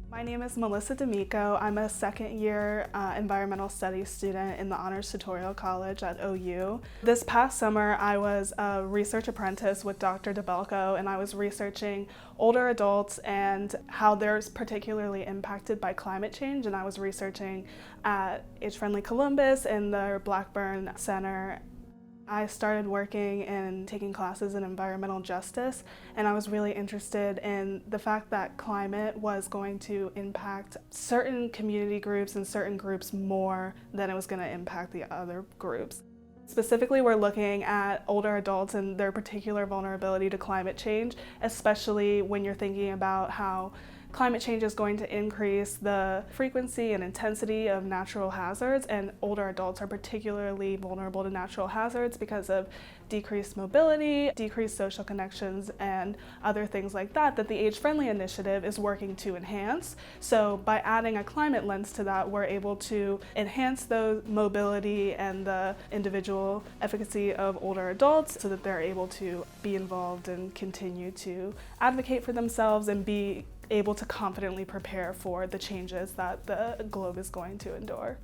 My name is Melissa D'Amico. I'm a second-year environmental studies student in the Honors Tutorial College at OU. This past summer, I was a research apprentice with Dr. DeBelco, and I was researching older adults and how they're particularly impacted by climate change. And I was researching at Age Friendly Columbus in the Blackburn Center. I started working and taking classes in environmental justice, and I was really interested in the fact that climate was going to impact certain community groups and certain groups more than it was going to impact the other groups. Specifically, we're looking at older adults and their particular vulnerability to climate change, especially when you're thinking about how climate change is going to increase the frequency and intensity of natural hazards, and older adults are particularly vulnerable to natural hazards because of decreased mobility, decreased social connections, and other things like that the Age Friendly Initiative is working to enhance. So by adding a climate lens to that, we're able to enhance the mobility and the individual efficacy of older adults so that they're able to be involved and continue to advocate for themselves and be able to confidently prepare for the changes that the globe is going to endure.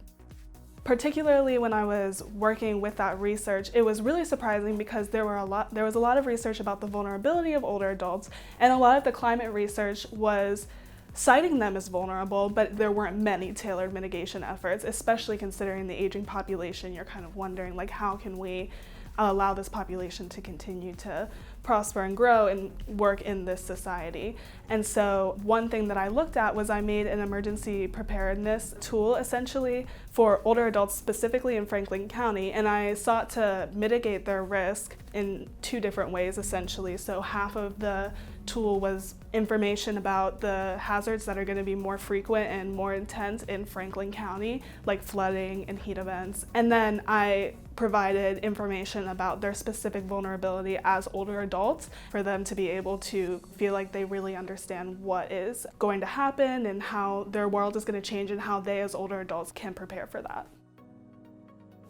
Particularly when I was working with that research, it was really surprising because there was a lot of research about the vulnerability of older adults, and a lot of the climate research was citing them as vulnerable, but there weren't many tailored mitigation efforts, especially considering the aging population. You're kind of wondering, like, how can we allow this population to continue to prosper and grow and work in this society. And so one thing that I looked at was I made an emergency preparedness tool essentially for older adults, specifically in Franklin County, and I sought to mitigate their risk in two different ways essentially. So half of the tool was information about the hazards that are going to be more frequent and more intense in Franklin County, like flooding and heat events. And then I provided information about their specific vulnerability as older adults for them to be able to feel like they really understand what is going to happen and how their world is going to change and how they as older adults can prepare for that.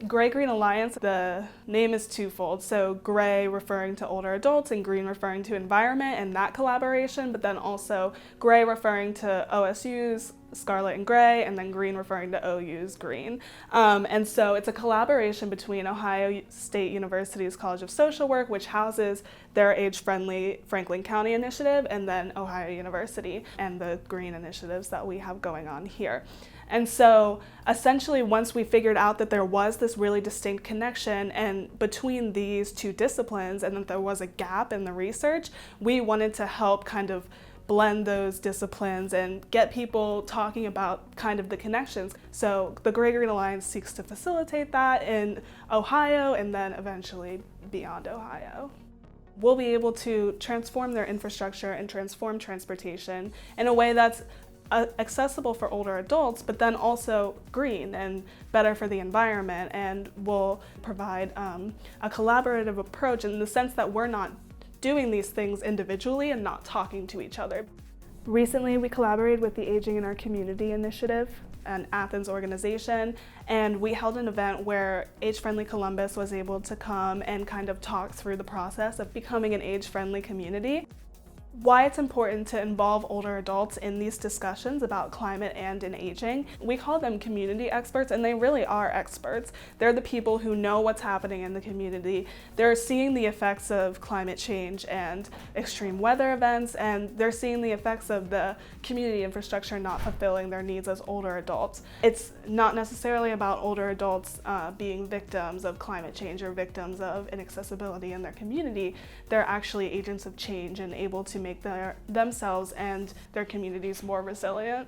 Gray-Green Alliance, the name is twofold. So gray referring to older adults and green referring to environment and that collaboration, but then also gray referring to OSU's Scarlet and Gray, and then green referring to OU's green. And so it's a collaboration between Ohio State University's College of Social Work, which houses their age-friendly Franklin County initiative, and then Ohio University and the green initiatives that we have going on here. And so essentially once we figured out that there was this really distinct connection and between these two disciplines and that there was a gap in the research, we wanted to help kind of blend those disciplines and get people talking about kind of the connections. So the Gray-Green Alliance seeks to facilitate that in Ohio and then eventually beyond Ohio. We'll be able to transform their infrastructure and transform transportation in a way that's accessible for older adults, but then also green and better for the environment, and will provide a collaborative approach in the sense that we're not doing these things individually and not talking to each other. Recently, we collaborated with the Aging in Our Community Initiative, an Athens organization, and we held an event where Age Friendly Columbus was able to come and kind of talk through the process of becoming an age-friendly community. Why it's important to involve older adults in these discussions about climate and in aging. We call them community experts, and they really are experts. They're the people who know what's happening in the community. They're seeing the effects of climate change and extreme weather events, and they're seeing the effects of the community infrastructure not fulfilling their needs as older adults. It's not necessarily about older adults being victims of climate change or victims of inaccessibility in their community. They're actually agents of change and able to make themselves and their communities more resilient.